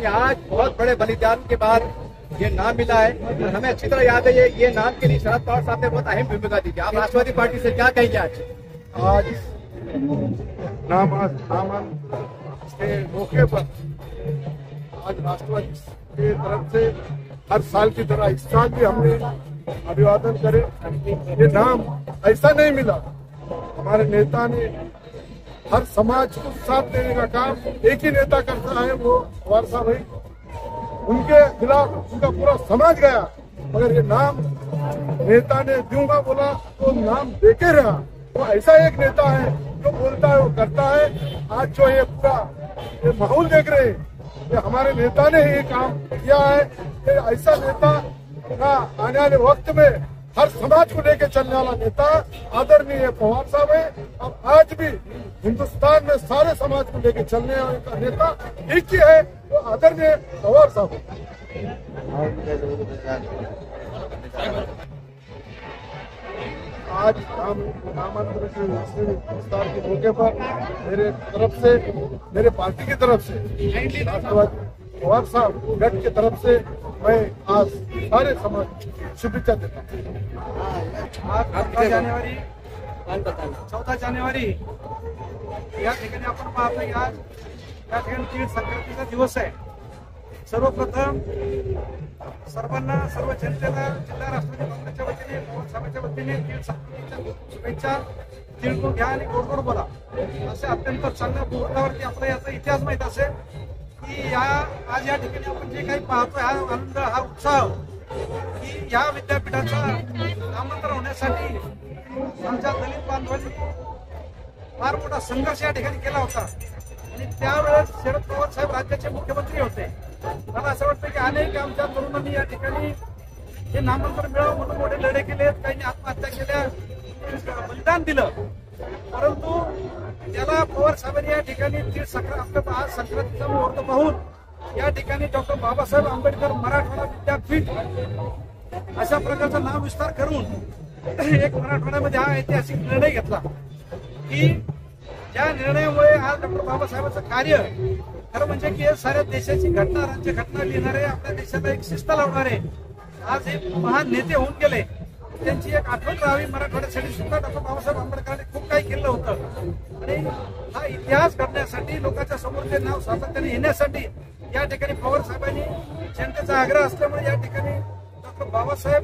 आज बहुत बड़े बलिदान के बाद ये नाम मिला है और हमें अच्छी तरह याद है ये नाम के लिए शरद पवार साहब ने बहुत अहम भूमिका दी थी। आप राष्ट्रवादी पार्टी से क्या कहेंगे आज नामांकन के मौके पर आज राष्ट्रवादी की तरफ से हर साल की तरह इस साल भी हमने अभिवादन करे। ये नाम ऐसा नहीं मिला, हमारे नेता ने हर समाज को साथ देने का काम एक ही नेता करता है, वो पवार साहब है। उनके खिलाफ उनका पूरा समाज गया, मगर ये नाम नेता ने दूंगा बोला तो नाम देके रहा। वो ऐसा एक नेता है जो बोलता है वो करता है। आज जो ये पूरा ये माहौल देख रहे हैं, ये हमारे नेता ने ही काम किया है। ये ऐसा नेता का आने वाले वक्त में हर समाज को लेकर चलने वाला नेता आदरणीय पवार साहब है। और आज भी हिंदुस्तान में सारे समाज को लेकर चलने वाले का नेता एक ही है, वो आदरणीय पवार साहब है। आज नामांकन के विस्तार के मौके पर मेरे तरफ से, मेरे पार्टी की तरफ से, राष्ट्रवादी पवार साहब गठ की तरफ से मैं आज सारे समाज शुभेच्छा देता हूँ। 14 जानेवारी या ठिकाणी आपण पाहतो की आज या ठिकाणी तीळ संक्रांतीचा दिवस आहे। सर्वप्रथम सर्वांना, सर्व जनतेला जिल्हा राष्ट्रवादी काँग्रेसच्या वतीने, पवार साहेबांच्या वतीने तीळ संक्रांतीच्या शुभेच्छा। तिळगुळ घ्या आणि गोड गोड बोला, असे अत्यंत चांगल्या मुहूर्तावरती आपल्याला याचा इतिहास माहित असेल की आज या ठिकाणी आपण जे काही पाहतोय, हा आनंद, हा उत्साह की या विद्यापीठाचा नामांतर होण्यासाठी आमच्या दलित बांधवांनी फार मोठा संघर्ष या ठिकाणी केला होता। आणि त्यावेळेस शरद पवार साहेब राज्याचे मुख्यमंत्री होते। मला असं वाटतं की अनेक आमच्या तरुणांनी या ठिकाणी हे नामांतर मिळावं म्हणून मोठे लढे केले, काही आत्महत्या केल्या, बलिदान दिलं। परंतु त्याला पवार साहेबांनी या ठिकाणी आज संक्रांतीचा मुहूर्त पाहून या ठिकाणी डॉक्टर बाबासाहेब आंबेडकर मराठवाडा विद्यापीठ अशा प्रकारचा नाव विस्तार करून एक मराठवाड्यामध्ये हा ऐतिहासिक निर्णय घेतला की ज्या निर्णयामुळे आज डॉक्टर बाबासाहेबांचं कार्य खरं म्हणजे की साऱ्या देशाची घटना, राज्य घटना लिहिणारे, आपल्या देशाला एक शिस्त लावणारे आज हे महान नेते होऊन गेले। त्यांची एक आठवण राहावी मराठवाड्यासाठी सुद्धा डॉक्टर बाबासाहेब आंबेडकरांनी खूप काही केलं होतं। आणि हा इतिहास घडण्यासाठी, लोकांच्या समोर ते नाव सातत्याने येण्यासाठी या ठिकाणी पवार साहेबांनी जनतेचा आग्रह असल्यामुळे या ठिकाणी डॉक्टर बाबासाहेब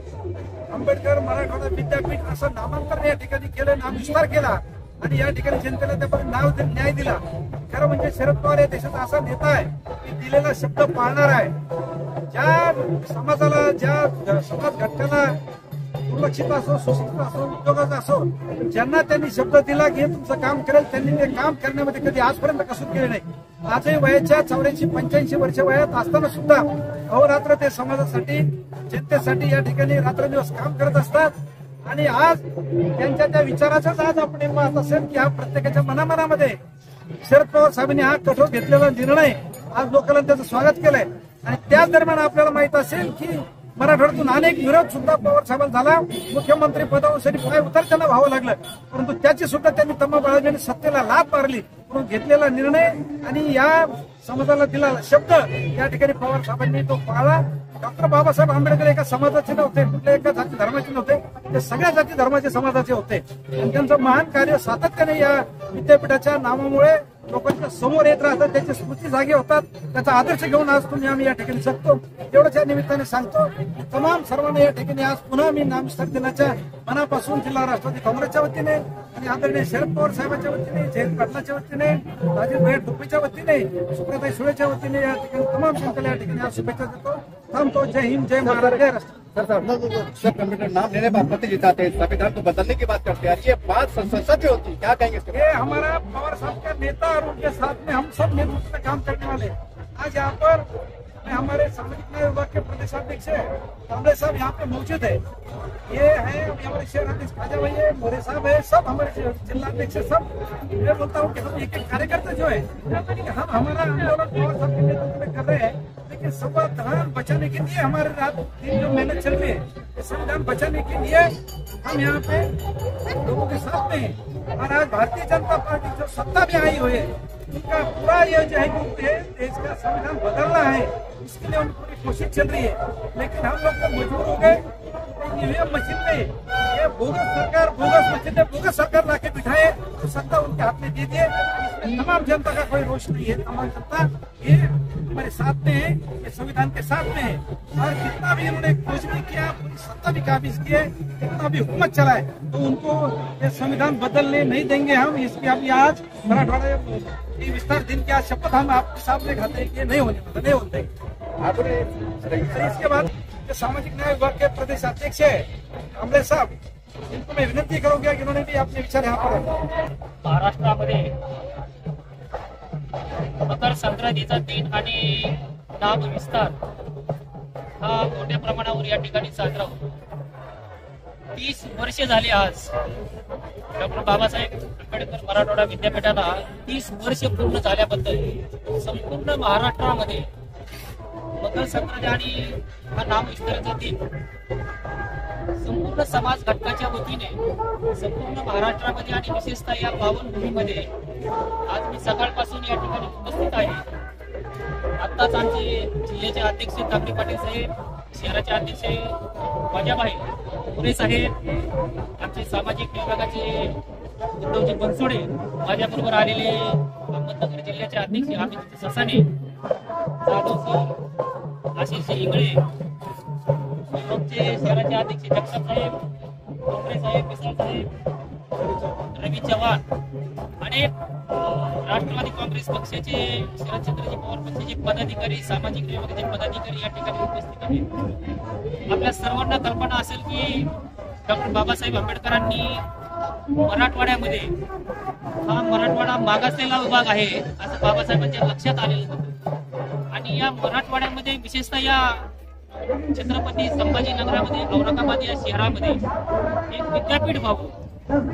आंबेडकर मराठवाडा विद्यापीठ असं नामांतर या ठिकाणी केलं, नाम विस्तार केला आणि या ठिकाणी जनतेला त्यामध्ये न्याय दिला। खरं म्हणजे शरद पवार या देशाचा असा नेता आहे की दिलेला शब्द पाळणार आहे। ज्या समाजाला, ज्या समाज घटकाला, दुर्लक्षित असो, सुशिक्षित असो, उद्योगाचा असो, ज्यांना त्यांनी शब्द दिला की हे तुमचं काम करेल, त्यांनी ते काम करण्यामध्ये कधी आजपर्यंत कसूर केले नाही। आजही वयाच्या 84-85 वर्ष वयात असताना सुद्धा अहोरात्र ते समाजासाठी, जनतेसाठी या ठिकाणी रात्रदिवस काम करत असतात। आणि आज त्यांच्या त्या विचाराचाच आज आपण पाहत असेल की हा प्रत्येकाच्या मनामध्ये शरद पवार साहेबांनी हा कठोर घेतलेला निर्णय आज लोकांना त्याचं स्वागत केलंय। आणि त्याच दरम्यान आपल्याला माहित असेल की मराठवाड्यातून अनेक विरोध सुद्धा पवार साहेबांना झाला, मुख्यमंत्री पदावरून पाय उतार त्यांना व्हावं लागलं, परंतु त्याची सुद्धा त्यांनी तम्मा बाळगल्याने सत्तेला लाथ मारली, म्हणून घेतलेला निर्णय आणि या समाजाला दिला शब्द या ठिकाणी पवार साहेबांनी तो पाळला। डॉक्टर बाबासाहेब आंबेडकर एका समाजाचे नव्हते, कुठल्या एका जाती धर्माचे नव्हते, ते सगळ्या जाती धर्माचे समाजाचे होते। आणि त्यांचं महान कार्य सातत्याने या विद्यापीठाच्या नावामुळे लोकांच्या समोर येत राहतात, त्याची स्मृती जागे होतात, त्याचा आदर्श घेऊन आज तुम्ही आम्ही या ठिकाणी जगतो। एवढंच या निमित्ताने सांगतो, तमाम सर्वांना या ठिकाणी आज पुन्हा मी नामविस्तार दिनाच्या मनापासून जिल्हा राष्ट्रवादी काँग्रेसच्या वतीने आणि आदरणीय शरद पवार साहेबांच्या वतीने, जयंत पाटलाच्या वतीने, राजेश टोपेच्या वतीने, सुप्रियाताई सुळेच्या वतीने या ठिकाणी तमाम जनतेला या ठिकाणी आज शुभेच्छा देतो। थांबतो। जय हिंद, जय महाराष्ट्र, जय राष्ट्र। सर, कंप्यूटर नाम लेने पर आपत्ति जताते हैं, संविधान को बदलने की बात करते हैं, ये बात संसद में होती, क्या कहेंगे इसके? ये हमारा पवार साहब का नेता और उनके साथ में हम सब नेतृत्व में काम करने वाले। आज यहाँ पर हमारे सामाजिक न्याय विभाग के प्रदेशाध्यक्ष कांबळे साहब यहाँ पे मौजूद है। ये है हमारे शहराध्यक्ष खाजा भाई है, मोरे साहब है, सब हमारे जिलाध्यक्ष सब। मैं बोलता हूँ कि हम एक एक कार्यकर्ता जो है हम हमारा आंदोलन पवार साहब के नेतृत्व में कर रहे हैं, लेकिन संविधान बचाने के लिए हमारे रात दिन जो मेहनत चल रही है, संविधान बचाने के लिए हम यहाँ पे लोगों के साथ में हैं। और आज भारतीय जनता पार्टी जो सत्ता में आई हुई है, उनका पूरा ये जो है कि ये देश का संविधान बदलना है, इसके लिए उनकी पूरी कोशिश चल रही है। लेकिन हम लोग तो मजबूर हो गए, ईवीएम मशीन में ये बोगस सरकार लाके बिठाए, तो सत्ता उनके हाथ में दे दिए। इसमें तमाम जनता का कोई रोष नहीं है, तमाम जनता ये हमारे साथ में है, ये संविधान के साथ में है। और कितना भी उन्होंने कुछ भी किया, पूरी सत्ता भी काबिज की है, कितना भी हुकूमत चलाए, तो उनको ये संविधान बदलने नहीं देंगे हम। इसके अभी आज मराठवाड़ा विस्तार दिन की आज शपथ हम आपके सामने खाते हैं कि नहीं होने देंगे। इसके बाद जो सामाजिक न्याय विभाग के प्रदेश अध्यक्ष है कांबळे साहब, इनको मैं विनंती करूंगा कि उन्होंने भी अपने विचार यहाँ पर। महाराष्ट्रामध्ये मकर संक्रांतीचा दिन आणि नाम विस्तार हा मोठ्या प्रमाणावर या ठिकाणी साजरा होतो। 30 वर्ष झाली आज डॉक्टर बाबासाहेब आंबेडकर मराठवाडा विद्यापीठाला 30 वर्ष पूर्ण झाल्याबद्दल संपूर्ण महाराष्ट्रामध्ये मकर संक्रांती आणि हा नाम विस्ताराचा दिन संपूर्ण समाज घटकाच्या वतीने संपूर्ण महाराष्ट्रामध्ये आणि विशेषतः या पावनभूमीमध्ये आज मी सकाळपासून या ठिकाणी उपस्थित आहे। आत्ताच आमचे जिल्ह्याचे अध्यक्ष तांबे पाटील साहेब, शहराचे अध्यक्ष वाजाबाई पुरे साहेब, आमचे सामाजिक विभागाचे उद्धवजी बनसोडे, माझ्याबरोबर आलेले अहमदनगर जिल्ह्याचे अध्यक्ष अमित ससाने, जाधव सर, आशिष इंगळे, आमचे शहराचे अध्यक्ष जगताप साहेब, डोंगरे साहेब, मिसाळ साहेब, रवी चव्हाण आणि राष्ट्रवादी काँग्रेस पक्षाचे शरदचंद्रजी पवार पक्षाचे पदाधिकारी, सामाजिक विभागाचे पदाधिकारी या ठिकाणी उपस्थित आहेत। आपल्या सर्वांना कल्पना असेल की डॉक्टर बाबासाहेब आंबेडकरांनी मराठवाड्यामध्ये हा मराठवाडा मागासलेला विभाग आहे असं बाबासाहेबांच्या लक्षात आलेलं होतं। आणि या मराठवाड्यामध्ये विशेषतः या छत्रपती संभाजीनगरामध्ये, औरंगाबाद या शहरामध्ये एक विद्यापीठ व्हावं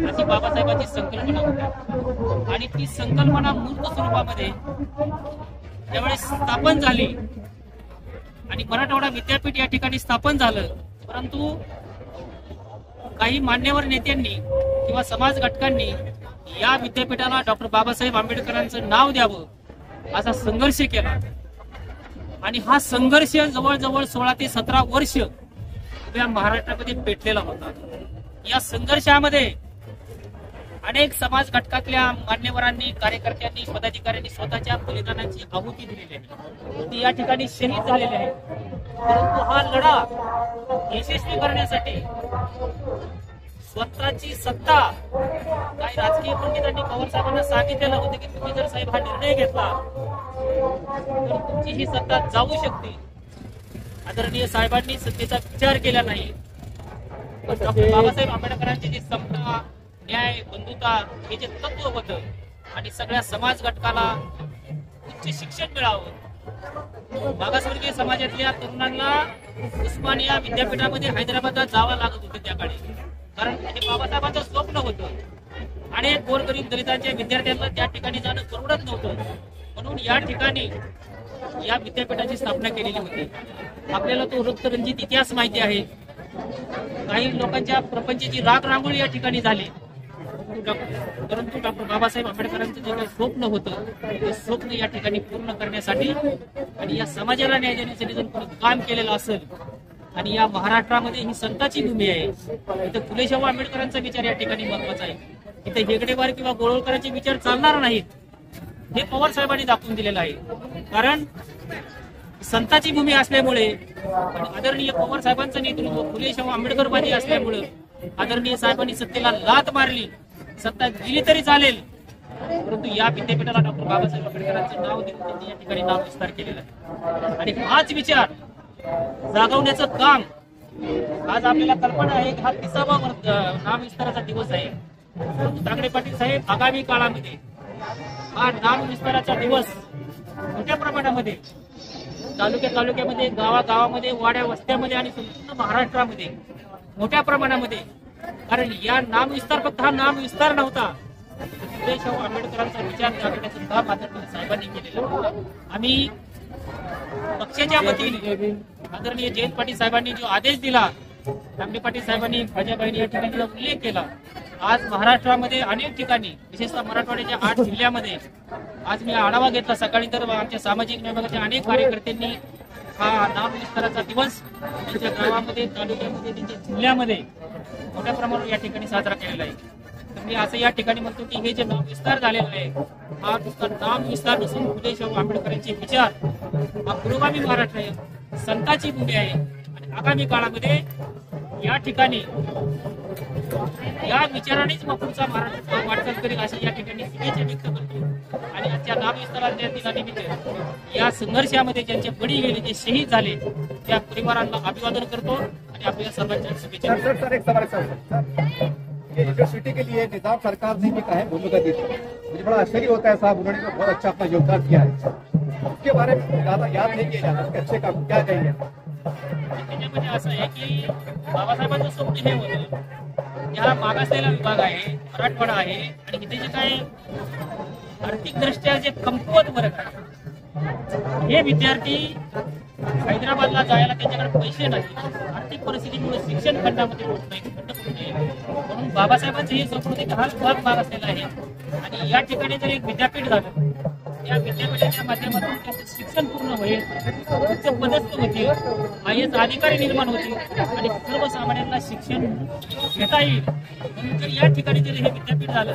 अशी बाबासाहेबांची संकल्पना होती। आणि ती संकल्पना मूर्त स्वरूपामध्ये त्यावेळेस स्थापन झाली आणि मराठवाडा विद्यापीठ या ठिकाणी स्थापन झालं। परंतु काही मान्यवर नेत्यांनी किंवा समाज घटकांनी या विद्यापीठाला डॉक्टर बाबासाहेब आंबेडकरांचं नाव द्यावं असा संघर्ष केला आणि हा संघर्ष जवळजवळ 16 ते 17 वर्ष या महाराष्ट्रामध्ये पेटलेला होता। या संघर्षामध्ये अनेक समाज घटकातल्या मान्यवरांनी, कार्यकर्त्यांनी, पदाधिकाऱ्यांनी स्वतःच्या बलिदानाची आहुती दिलेली आहे, ती या ठिकाणी शहीद झालेली आहे। परंतु हा लढा यशस्वी करण्यासाठी स्वतःची सत्ता, काही राजकीय पंडितांनी पवार साहेबांना सांगितलेलं होतं की तुम्ही जर साहेब हा निर्णय घेतला तर तुमची ही सत्ता जाऊ शकते। आदरणीय साहेबांनी सत्तेचा विचार केला नाही, पण डॉक्टर बाबासाहेब आंबेडकरांची जी समता, न्याय, बंधुता हे जे तत्व होतं आणि सगळ्या समाज घटकाला उच्च शिक्षण मिळावं, मागासवर्गीय समाजातल्या तरुणांना उस्मानिया विद्यापीठामध्ये हैदराबादला जावं लागत होतं त्या काळी, कारण हे बाबासाहेबांचं स्वप्न होतं। अनेक गोरगरीब दलितांच्या विद्यार्थ्यांना त्या ठिकाणी जाणं परवडत नव्हतं, म्हणून या ठिकाणी या विद्यापीठाची स्थापना केलेली होती। आपल्याला तो रक्तरंजित इतिहास माहिती आहे। काही लोकांच्या प्रपंचाची राग रांगोळी या ठिकाणी झाली, परंतु डॉक्टर बाबासाहेब आंबेडकरांचं जे काही स्वप्न होतं ते स्वप्न या ठिकाणी पूर्ण करण्यासाठी आणि या समाजाला न्याय देण्यासाठी जर कोणी काम केलेलं असेल आणि या महाराष्ट्रामध्ये ही संताची भूमी आहे, इथं फुले शाहू आंबेडकरांचा विचार या ठिकाणी महत्वाचा आहे। इथे हेगडेवार किंवा गोळवळकरांचे विचार चालणार नाहीत, हे पवार साहेबांनी दाखवून दिलेलं आहे। कारण संताची भूमी असल्यामुळे आणि आदरणीय पवार साहेबांचं नेतृत्व फुले शाहू आंबेडकरवादी असल्यामुळे आदरणीय साहेबांनी सत्तेला लाथ मारली, सत्ता गेली तरी चालेल, परंतु या विद्यापीठाला डॉक्टर बाबासाहेब आंबेडकरांचं नाव देऊन त्यांनी या ठिकाणी नाव विस्तार केलेला आहे। आणि हाच विचार जागवण्याचं काम आज आपल्याला कल्पना आहे की हा 30वा नाम विस्ताराचा दिवस आहे, परंतु तांबे पाटील साहेब आगामी काळामध्ये हा नाम विस्ताराचा दिवस मोठ्या प्रमाणामध्ये तालुक्यामध्ये, गावागावामध्ये, वाड्या वस्त्यामध्ये आणि संपूर्ण महाराष्ट्रामध्ये मोठ्या प्रमाणामध्ये, कारण या नाम विस्तार फक्त हा नाम विस्तार नव्हता, फुले शाहू आंबेडकरांचा विचार जागवण्याचं काम आदरणीय साहेबांनी केलेलं। आम्ही पक्षाच्या वतीने आदरणीय जयंत पाटील साहेबांनी जो आदेश दिला, तांबे पाटील साहेबांनी भाजपाने या ठिकाणी उल्लेख केला आज महाराष्ट्रामध्ये अनेक ठिकाणी विशेषतः मराठवाड्याच्या 8 जिल्ह्यामध्ये आज मी आढावा घेतला सकाळी, तर आमच्या सामाजिक विभागाच्या अनेक कार्यकर्त्यांनी हा नाम विस्ताराचा दिवस त्यांच्या गावामध्ये, तालुक्यामध्ये, त्यांच्या जिल्ह्यामध्ये मोठ्या प्रमाणावर या ठिकाणी साजरा केलेला आहे. तर मी असं या ठिकाणी म्हणतो की हे जे नाम विस्तार झालेला आहे हा नुसता नाम विस्तार नसून फुले शाहू आंबेडकरांचे विचार हा पुरोगामी महाराष्ट्र आहे, संतांची भूमी आहे. आणि आगामी काळामध्ये या ठिकाणी या विचारानेच मग पुढचा महाराष्ट्र वाटचाल करेल अशी या ठिकाणी शुभेच्छा व्यक्त करतो. आणि आजच्या नाम विस्ताराच्या दिनानिमित्त या संघर्षामध्ये ज्यांचे बळी गेले, जे शहीद झाले, त्या परिवारांना अभिवादन करतो आणि आपल्या सर्वांच्या शुभेच्छा. सर एक सवाल सर, ये यूनिवर्सिटी के लिए निजाम सरकार ने भी अहम भूमिका दी थी, मुझे बड़ा आश्चर्य होता है साहब, उन्होंने तो बहुत अच्छा अपना योगदान किया है, उसके बारे में ज्यादा याद नहीं किया जाता, उसके अच्छे काम क्या कहेंगे? त्याच्यामध्ये असं आहे की बाबासाहेबांचं स्वप्न हे होतं, हा मागासलेला विभाग आहे, मराठवाडा आहे आणि इथे जे काय आर्थिक दृष्ट्या जे कमकुवत वर्ग आहे, हे विद्यार्थी हैदराबादला जायला त्यांच्याकडे पैसे नाही, आर्थिक परिस्थितीमुळे शिक्षण खंडामध्ये होत नाही, खंड होत नाही. म्हणून बाबासाहेबांचं हे स्वप्न होते की हा विभाग मागासलेला आहे आणि या ठिकाणी जर एक विद्यापीठ झालं, या विद्यापीठाच्या माध्यमातून त्यांचं शिक्षण पूर्ण होईल, उच्च पदस्थ होतील, IAS अधिकारी निर्माण होतील आणि सर्वसामान्यांना शिक्षण घेता येईल. म्हणून जर या ठिकाणी जर हे विद्यापीठ झालं,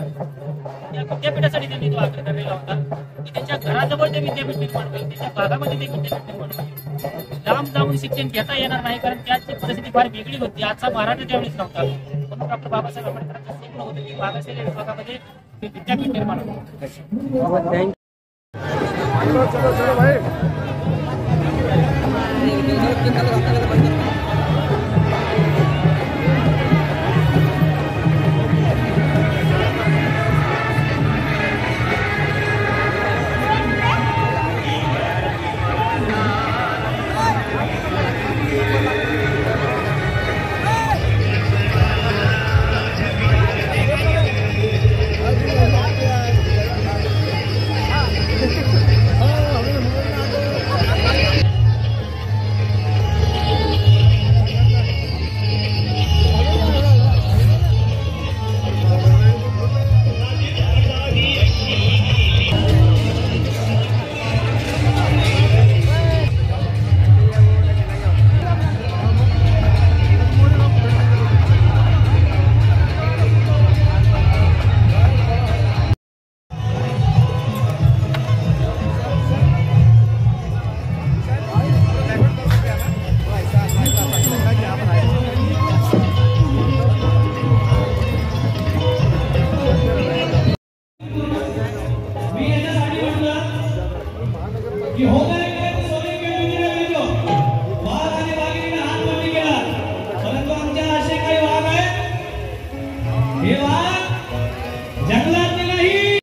या विद्यापीठासाठी त्यांनी तो आग्रह धरलेला होता की त्यांच्या घराजवळ ते विद्यापीठ निर्माण होईल, त्यांच्या भागामध्ये ते विद्यापीठ निर्माण होईल. लांब जाऊन शिक्षण घेता येणार नाही, कारण त्याची परिस्थिती फार वेगळी होती. आजचा महाराष्ट्र त्यावेळेस नव्हता. म्हणून डॉक्टर बाबासाहेब आंबेडकरांचं स्वप्न होतं की मागासलेल्या विभागामध्ये ते विद्यापीठ निर्माण होईल. चलो चलो भाई. जंगलात नाही